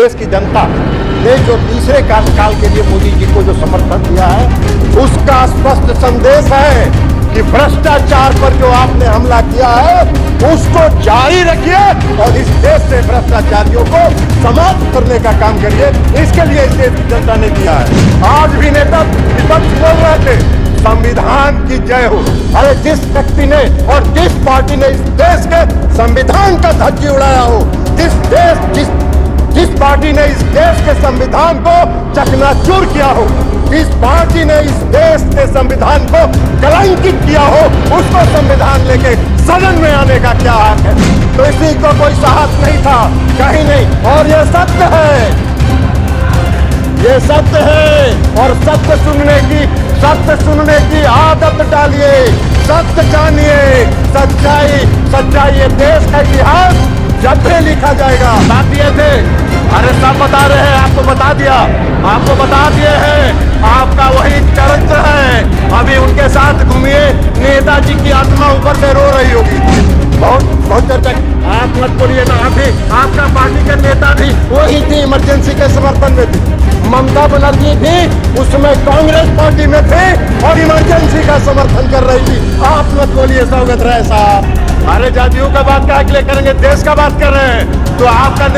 देश की जनता ने जो तीसरे कार्यकाल के लिए मोदी जी को जो समर्थन दिया है, उसका स्पष्ट संदेश है कि भ्रष्टाचार पर जो आपने हमला किया है उसको जारी रखिए और इस देश से भ्रष्टाचारियों को समाप्त करने का काम करिए। इसके लिए इस देश की जनता ने दिया है। आज भी नेता विपक्ष बोल रहे थे संविधान की जय हो। अरे जिस व्यक्ति ने और जिस पार्टी ने इस देश के संविधान का धज्जी उड़ाया हो, जिस पार्टी ने इस देश के संविधान को चकनाचूर किया हो, जिस पार्टी ने इस देश के संविधान को कलंकित किया हो, उसको संविधान लेके सदन में आने का क्या हक है? तो इसी को कोई साहस नहीं था, कहीं नहीं। और ये सत्य है, ये सत्य है। और सत्य सुनने की आदत डालिए, सत्य जानिए। सच्चाई ये देश का इतिहास जब भी लिखा जाएगा। बात दिए थे, अरे सब बता रहे हैं, आपको बता दिया, आपको बता दिए हैं, आपका वही चरित्र है। अभी उनके साथ घूमिए, नेताजी की आत्मा ऊपर से रो रही होगी। बहुत चर्चा। आप मत बोलिए ना, आपका पार्टी के नेता भी वही थी, इमरजेंसी के समर्थन में थी। ममता बनर्जी भी उसमें कांग्रेस पार्टी में थे और इमरजेंसी का समर्थन कर रही थी। आप मत बोलिए सौगत राय साहब। अरे जातियों का बात क्या के लिए करेंगे, देश का बात कर रहे हैं। तो आपका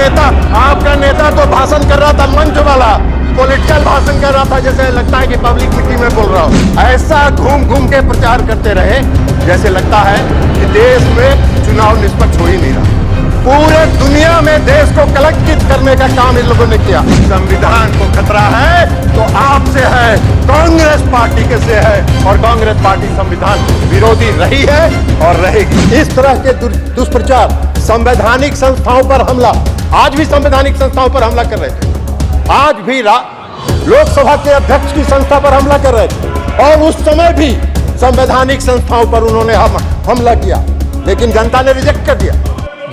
नेता तो भाषण कर रहा था, मंच वाला पॉलिटिकल भाषण कर रहा था, जैसे लगता है कि पब्लिक मीटिंग में बोल रहा हूँ। ऐसा घूम के प्रचार करते रहे जैसे लगता है कि देश में चुनाव निष्पक्ष हो ही नहीं रहा। पूरे दुनिया में देश को कलंकित करने का काम इन लोगों ने किया। संविधान को खतरा है तो आपसे है, कांग्रेस पार्टी के से है, और कांग्रेस पार्टी संविधान विरोधी रही है और रहेगी। इस तरह के दुष्प्रचार, संवैधानिक संस्थाओं पर हमला, आज भी संवैधानिक संस्थाओं पर हमला कर रहे थे। आज भी लोकसभा के अध्यक्ष की संस्था पर हमला कर रहे थे और उस समय भी संवैधानिक संस्थाओं पर उन्होंने हमला किया, लेकिन जनता ने रिजेक्ट कर दिया।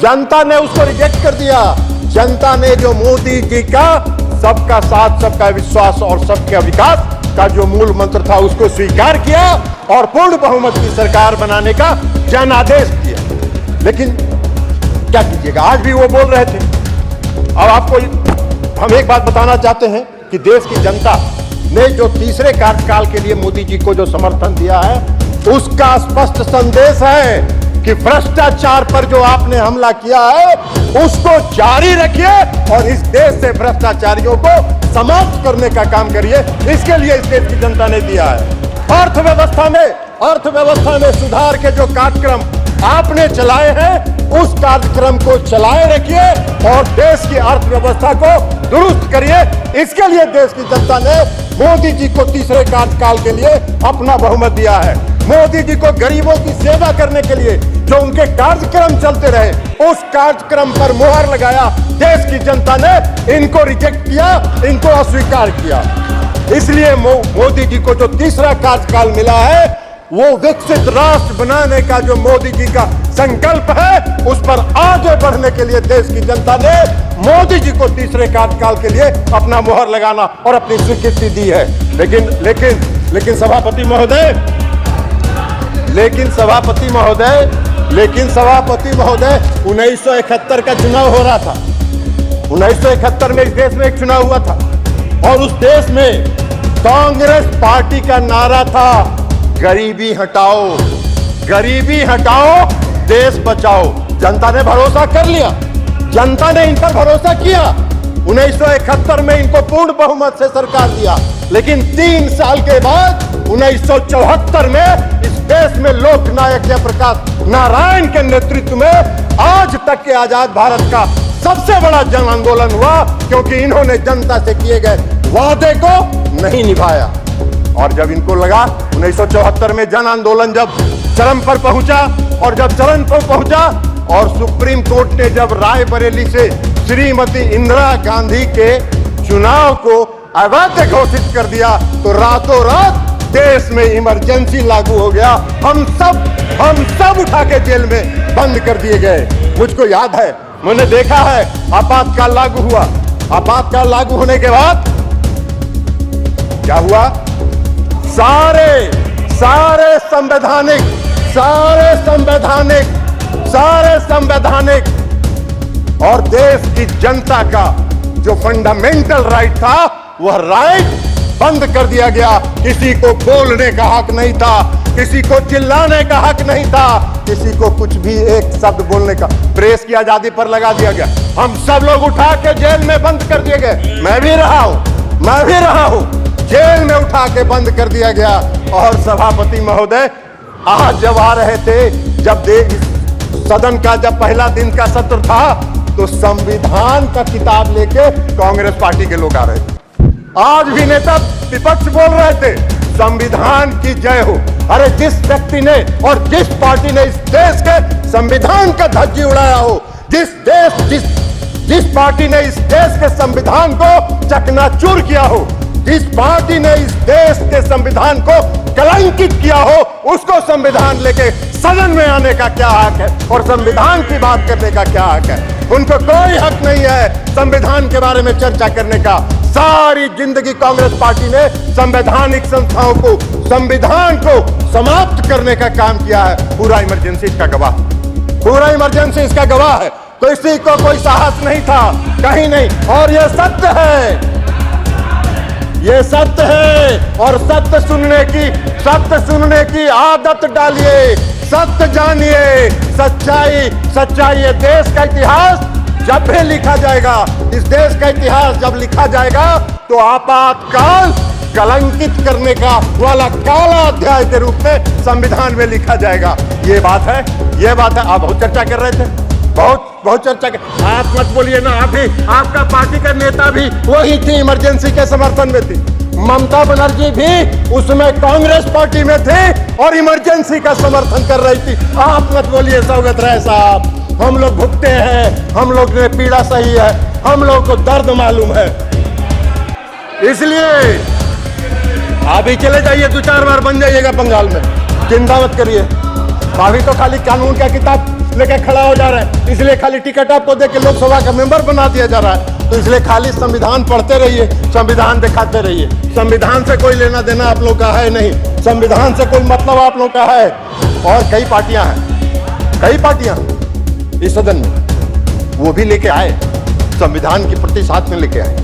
जनता ने उसको रिजेक्ट कर दिया। जनता ने जो मोदी जी का सबका साथ, सबका विश्वास और सबका विकास का जो मूल मंत्र था उसको स्वीकार किया और पूर्ण बहुमत की सरकार बनाने का जनादेश दिया। लेकिन क्या कीजिएगा, आज भी वो बोल रहे थे। अब आपको हम एक बात बताना चाहते हैं कि देश की जनता ने जो तीसरे कार्यकाल के लिए मोदी जी को जो समर्थन दिया है, उसका स्पष्ट संदेश है कि भ्रष्टाचार पर जो आपने हमला किया है उसको जारी रखिए और इस देश से भ्रष्टाचारियों को समाप्त करने का काम करिए। इसके लिए इस देश की जनता ने दिया है। अर्थव्यवस्था में सुधार के जो कार्यक्रम आपने चलाए हैं, उस कार्यक्रम को चलाए रखिए और देश की अर्थव्यवस्था को दुरुस्त करिए। इसके लिए देश की जनता ने मोदी जी को तीसरे कार्यकाल के लिए अपना बहुमत दिया है। मोदी जी को गरीबों की सेवा करने के लिए जो उनके कार्यक्रम चलते रहे, उस कार्यक्रम पर मुहर लगाया। देश की जनता ने इनको रिजेक्ट किया, इनको अस्वीकार किया। इसलिए मोदी जी को जो तीसरा कार्यकाल मिला है, वो विकसित राष्ट्र बनाने का जो मोदी जी का संकल्प है, उस पर आगे बढ़ने के लिए देश की जनता ने मोदी जी को तीसरे कार्यकाल के लिए अपना मुहर लगाना और अपनी स्वीकृति दी है। लेकिन सभापति महोदय 1971 का चुनाव हो रहा था। 1971 में इस देश में एक चुनाव हुआ था और उस देश में कांग्रेस पार्टी का नारा था, गरीबी हटाओ, देश बचाओ। जनता ने भरोसा कर लिया, जनता ने इन पर भरोसा किया। 1971 में इनको पूर्ण बहुमत से सरकार दिया, लेकिन 3 साल के बाद 1974 में इस देश में लोकनायक जयप्रकाश नारायण के नेतृत्व में आज तक के आजाद भारत का सबसे बड़ा जन आंदोलन हुआ, क्योंकि इन्होंने जनता से किए गए वादे को नहीं निभाया। और जब इनको लगा 1974 में जन आंदोलन जब चरम पर पहुंचा और सुप्रीम कोर्ट ने जब रायबरेली से श्रीमती इंदिरा गांधी के चुनाव को अवैध घोषित कर दिया, तो रातों रात देश में इमरजेंसी लागू हो गया। हम सब उठा के जेल में बंद कर दिए गए। मुझको याद है, मैंने देखा है, आपातकाल लागू हुआ। आपातकाल लागू होने के बाद क्या हुआ? सारे संवैधानिक और देश की जनता का जो फंडामेंटल राइट था वह राइट बंद कर दिया गया। किसी को बोलने का हक नहीं था, किसी को चिल्लाने का हक नहीं था, किसी को कुछ भी एक शब्द बोलने का, प्रेस की आजादी पर लगा दिया गया। हम सब लोग उठा के जेल में बंद कर दिए गए। मैं भी रहा हूं, जेल में उठा के बंद कर दिया गया। और सभापति महोदय आज जब आ रहे थे, जब सदन का जब पहला दिन का सत्र था, तो संविधान का किताब लेके कांग्रेस पार्टी के लोग आ रहे थे। आज भी नेता विपक्ष बोल रहे थे संविधान की जय हो। अरे जिस व्यक्ति ने और जिस पार्टी ने इस देश के संविधान का धज्जी उड़ाया हो, जिस पार्टी ने इस देश के संविधान को चकनाचूर किया हो, जिस पार्टी ने इस देश के संविधान को कलंकित किया हो, उसको संविधान लेके सदन में आने का क्या हक है और संविधान की बात करने का क्या हक है? उनको कोई हक नहीं है संविधान के बारे में चर्चा करने का। सारी जिंदगी कांग्रेस पार्टी ने संवैधानिक संस्थाओं को, संविधान को समाप्त करने का काम किया है। पूरा इमरजेंसी इसका गवाह है। किसी को कोई साहस नहीं था, कहीं नहीं। और यह सत्य है और सत्य सुनने की आदत डालिए, सत्य जानिए। सच्चाई ये देश का इतिहास जब भी लिखा जाएगा, इस देश का इतिहास जब लिखा जाएगा, तो आपातकाल कलंकित करने का वाला काला अध्याय के रूप में संविधान में लिखा जाएगा। ये बात है। आप बहुत चर्चा कर रहे थे, बहुत चर्चा कर। आप मत बोलिए ना, आप भी, आपका पार्टी का नेता भी वही थी, इमरजेंसी के समर्थन में थी। ममता बनर्जी भी उसमें कांग्रेस पार्टी में थे और इमरजेंसी का समर्थन कर रही थी। आप मत बोलिए सौगत राय साहब, हम लोग भुगते हैं, हम लोग ने पीड़ा सही है, हम लोग को दर्द मालूम है। इसलिए आप ही चले जाइए, 2-4 बार बन जाइएगा बंगाल में, चिंता मत करिए। अभी तो खाली कानून का किताब लेके खड़ा हो जा रहा है, इसलिए खाली टिकट आपको दे के लोकसभा का मेंबर बना दिया जा रहा है। तो इसलिए खाली संविधान पढ़ते रहिए, संविधान दिखाते रहिए। संविधान से कोई लेना देना आप लोग का है नहीं, संविधान से कोई मतलब आप लोग का है। और कई पार्टियां इस सदन में वो भी लेके आए, संविधान की प्रति साथ में लेके आए।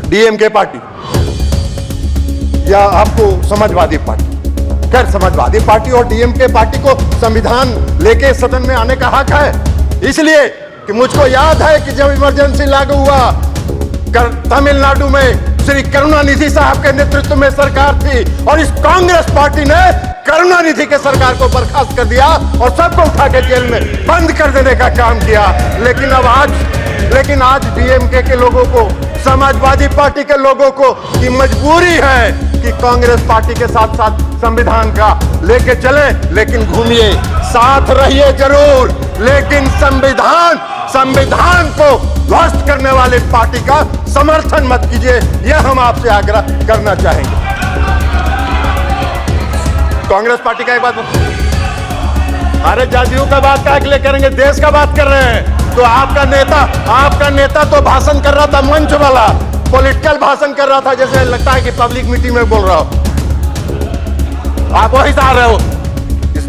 डीएमके पार्टी या आपको समाजवादी पार्टी, खैर समाजवादी पार्टी और डीएमके पार्टी को संविधान लेके सदन में आने का हक है। इसलिए कि मुझको याद है कि जब इमरजेंसी लागू हुआ तमिलनाडु में श्री करुणानिधि साहब के नेतृत्व में सरकार थी और इस कांग्रेस पार्टी ने करुणानिधि के सरकार को बर्खास्त कर दिया और सबको उठा के जेल में बंद कर देने का काम किया। लेकिन आज डीएमके के लोगों को, समाजवादी पार्टी के लोगों को की मजबूरी है कि कांग्रेस पार्टी के साथ साथ संविधान का लेके चले, लेकिन घूमिए, साथ रहिए जरूर, लेकिन संविधान को ध्वस्त करने वाले पार्टी का समर्थन मत कीजिए। यह हम आपसे आग्रह करना चाहेंगे। कांग्रेस पार्टी का एक बात, अरे जातियों का बात क्या के लिए करेंगे, देश का बात कर रहे हैं। तो आपका नेता तो भाषण कर रहा था, मंच वाला पॉलिटिकल भाषण कर रहा था, जैसे लगता है कि पब्लिक मीटिंग में बोल रहा हो। आप वही चाह रहे हो। इस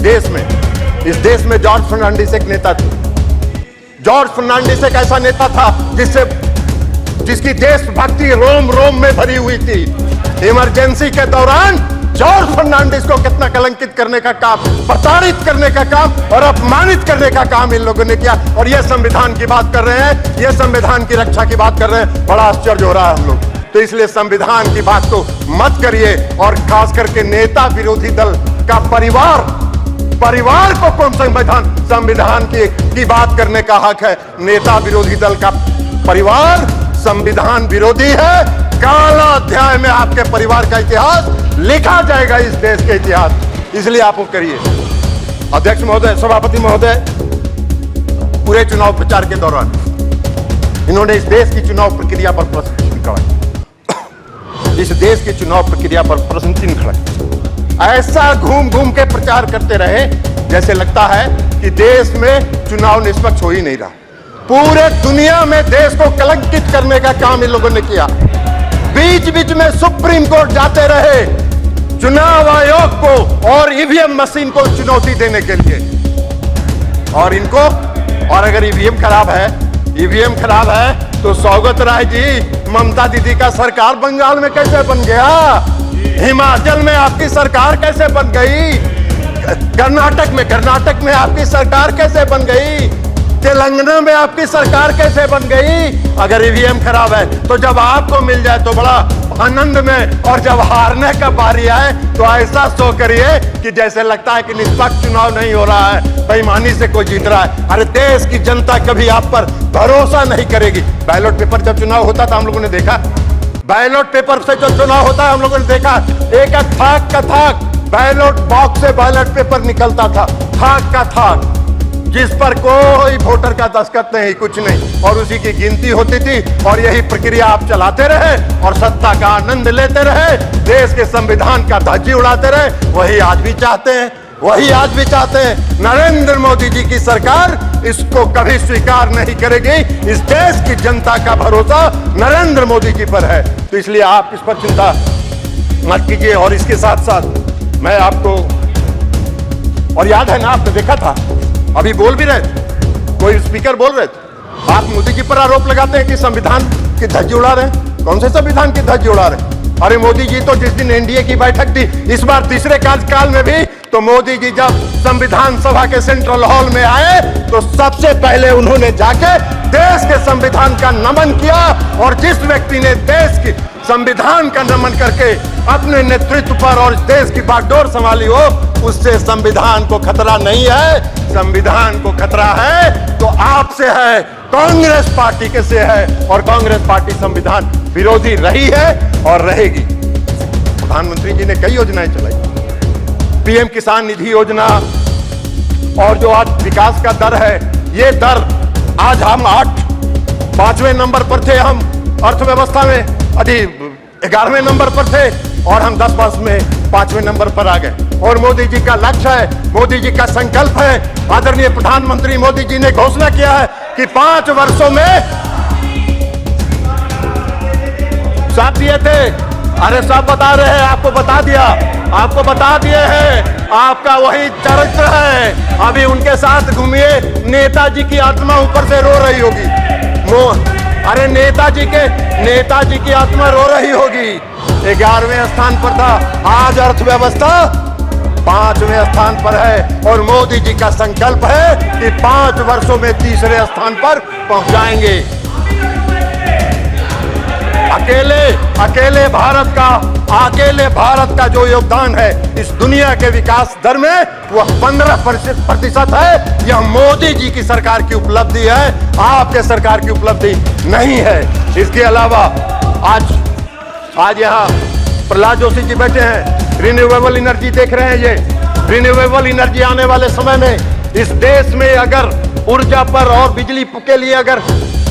देश में जॉर्ज फर्नांडिस एक नेता थे। जॉर्ज फर्नांडिस एक ऐसा नेता था जिसकी देशभक्ति रोम रोम में भरी हुई थी। इमरजेंसी के दौरान जॉर्ज फर्नांडिस को कितना कलंकित करने का काम, प्रताड़ित करने का काम और अपमानित करने का काम इन लोगों ने किया। और ये संविधान की बात कर रहे हैं, ये संविधान की रक्षा की बात कर रहे हैं। बड़ा आश्चर्य हो रहा है हम लोग। तो इसलिए संविधान की बात तो मत करिए। और खास करके नेता विरोधी दल का परिवार को कौन संविधान की बात करने का हक है? नेता विरोधी दल का परिवार संविधान विरोधी है। काला अध्याय में आपके परिवार का इतिहास लिखा जाएगा, इस देश के इतिहास। इसलिए आप वो करिए। अध्यक्ष महोदय, सभापति महोदय, पूरे चुनाव प्रचार के दौरान इन्होंने इस देश की चुनाव प्रक्रिया पर प्रश्न चिन्ह खड़ा, इस देश की चुनाव प्रक्रिया पर प्रश्न चिन्ह खड़ा। ऐसा घूम घूम के प्रचार करते रहे जैसे लगता है कि देश में चुनाव निष्पक्ष हो ही नहीं रहा। पूरे दुनिया में देश को कलंकित करने का काम इन लोगों ने किया। बीच बीच में सुप्रीम कोर्ट जाते रहे चुनाव आयोग को और ईवीएम मशीन को चुनौती देने के लिए। और अगर ईवीएम खराब है ईवीएम खराब है तो सौगत राय जी, ममता दीदी का सरकार बंगाल में कैसे बन गया? हिमाचल में आपकी सरकार कैसे बन गई? कर्नाटक में आपकी सरकार कैसे बन गई? तेलंगाना में आपकी सरकार कैसे बन गई? अगर ईवीएम खराब है तो जब आपको मिल जाए तो बड़ा आनंद में, और जब हारने का बारी आए तो ऐसा शो करिए कि जैसे लगता है कि निष्पक्ष चुनाव नहीं हो रहा है, बेईमानी से कोई जीत रहा है। अरे देश की जनता कभी आप पर भरोसा नहीं करेगी। बैलेट पेपर जब चुनाव होता था हम लोगों ने देखा, बैलेट पेपर से जो चुनाव होता है हम लोगों ने देखा, एक थाक का थाक बैलेट बॉक्स से बैलेट पेपर निकलता था, थाक का थाक, जिस पर कोई वोटर का दस्तखत नहीं, कुछ नहीं, और उसी की गिनती होती थी। और यही प्रक्रिया आप चलाते रहे और सत्ता का आनंद लेते रहे, देश के संविधान का धज्जी उड़ाते रहे। वही आज भी चाहते हैं, वही आज भी चाहते हैं। नरेंद्र मोदी जी की सरकार इसको कभी स्वीकार नहीं करेगी। इस देश की जनता का भरोसा नरेंद्र मोदी जी पर है, तो इसलिए आप इस पर चिंता मत कीजिए। और इसके साथ साथ मैं आपको, और याद है ना, आपने देखा था, अभी बोल भी रहे थे, कोई स्पीकर बोल रहे थे, आप मोदी जी पर आरोप लगाते हैं कि संविधान की धज्जी उड़ा रहे हैं। कौन से संविधान की धज्जी उड़ा रहे हैं? अरे मोदी जी तो जिस दिन एनडीए की बैठक थी इस बार तीसरे कार्यकाल में भी, तो मोदी जी जब संविधान सभा के सेंट्रल हॉल में आए तो सबसे पहले उन्होंने जाके देश के संविधान का नमन किया। और जिस व्यक्ति ने देश की संविधान का नमन करके अपने नेतृत्व पर और देश की बागडोर संभाली हो, उससे संविधान को खतरा नहीं है। संविधान को खतरा है तो आपसे है, कांग्रेस पार्टी के से है, और कांग्रेस पार्टी संविधान विरोधी रही है और रहेगी। प्रधानमंत्री जी ने कई योजनाएं चलाई, पीएम किसान निधि योजना, और जो आज विकास का दर है, ये दर आज हम 5वें नंबर पर थे, हम अर्थव्यवस्था में 11वें नंबर पर थे, और हम 10 वर्ष में 5वें नंबर पर आ गए। और मोदी जी का लक्ष्य है, मोदी जी का संकल्प है, आदरणीय प्रधानमंत्री मोदी जी ने घोषणा किया है कि 5 वर्षों में साथ दिए थे। अरे सब बता रहे हैं, आपको बता दिया, आपको बता दिए हैं, आपका वही चरित्र है। अभी उनके साथ घूमिए, नेताजी की आत्मा ऊपर से रो रही होगी। अरे नेताजी की आत्मा रो रही होगी। 11वें स्थान पर था, आज अर्थव्यवस्था 5वें स्थान पर है, और मोदी जी का संकल्प है कि 5 वर्षों में तीसरे स्थान पर पहुंचाएंगे। अकेले भारत का जो योगदान है इस दुनिया के विकास दर में, वह 15% है। यह मोदी जी की सरकार की उपलब्धि है, आपके सरकार की उपलब्धि नहीं है। इसके अलावा आज यहाँ प्रहलाद जोशी जी बैठे हैं, रिन्यूएबल एनर्जी देख रहे हैं। ये रिन्यूएबल एनर्जी आने वाले समय में इस देश में अगर ऊर्जा पर और बिजली के लिए अगर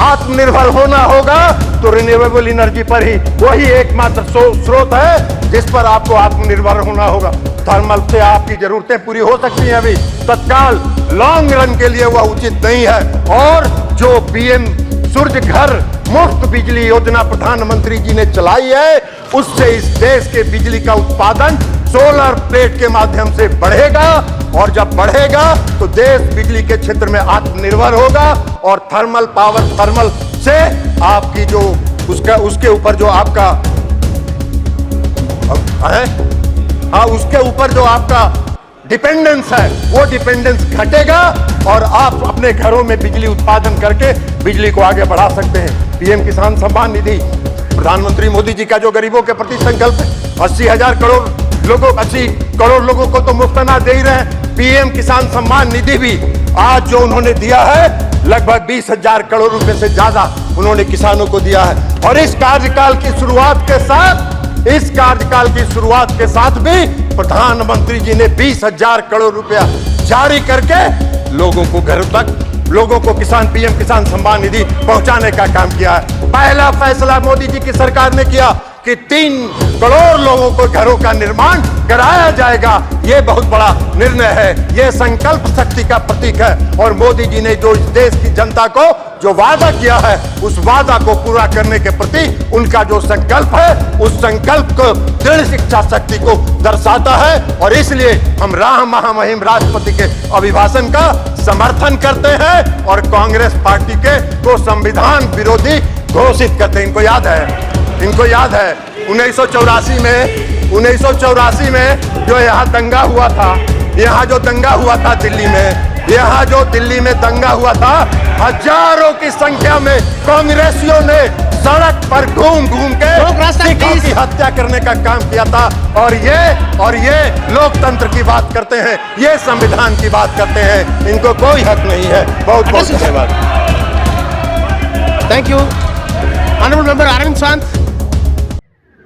आत्मनिर्भर होना होगा तो रिन्यूएबल एनर्जी पर ही, वही एकमात्र स्रोत है जिस पर आपको आत्मनिर्भर होना होगा। थर्मल से आपकी जरूरतें पूरी हो सकती हैं अभी तत्काल, लॉन्ग रन के लिए वह उचित नहीं है। और जो पीएम सूर्य घर मुफ्त बिजली योजना प्रधानमंत्री जी ने चलाई है, उससे इस देश के बिजली का उत्पादन सोलर प्लेट के माध्यम से बढ़ेगा, और जब बढ़ेगा तो देश बिजली के क्षेत्र में आत्मनिर्भर होगा। और थर्मल से आपकी जो उसके ऊपर जो आपका है, उसके ऊपर जो आपका डिपेंडेंस है, वो डिपेंडेंस घटेगा, और आप अपने घरों में बिजली उत्पादन करके बिजली को आगे बढ़ा सकते हैं। पीएम किसान सम्मान निधि, प्रधानमंत्री मोदी जी का जो गरीबों के प्रति संकल्प है, 80 करोड़ लोगों को तो मुफ्त अनाज दे ही रहे हैं। पीएम किसान सम्मान निधि भी आज जो उन्होंने दिया है, लगभग 20,000 करोड़ रुपए से ज्यादा उन्होंने किसानों को दिया है। और इस कार्यकाल की शुरुआत के साथ भी प्रधानमंत्री जी ने 20,000 करोड़ रुपया जारी करके लोगों को घरों तक, लोगों को पीएम किसान सम्मान निधि पहुंचाने का काम किया है। पहला फैसला मोदी जी की सरकार ने किया कि 3 करोड़ लोगों को घरों का निर्माण कराया जाएगा। यह बहुत बड़ा निर्णय है, यह संकल्प शक्ति का प्रतीक है। और मोदी जी ने जो इस देश की जनता को जो वादा किया है, उस वादा को पूरा करने के प्रति उनका जो संकल्प है, उस संकल्प को दृढ़ इच्छा शक्ति को दर्शाता है। और इसलिए हम राम महामहिम राष्ट्रपति के अभिभाषण का समर्थन करते हैं और कांग्रेस पार्टी के को संविधान विरोधी घोषित करते हैं। इनको याद है 1984 में जो यहाँ दंगा हुआ था, दिल्ली में दंगा हुआ था, हजारों की संख्या में कांग्रेसियों ने सड़क पर घूम के सिखों की हत्या करने का काम किया था। और ये लोकतंत्र की बात करते हैं, ये संविधान की बात करते हैं। इनको कोई हक नहीं है। बहुत बहुत धन्यवाद। थैंक यू ऑनरेबल मेंबर आनंद शांत।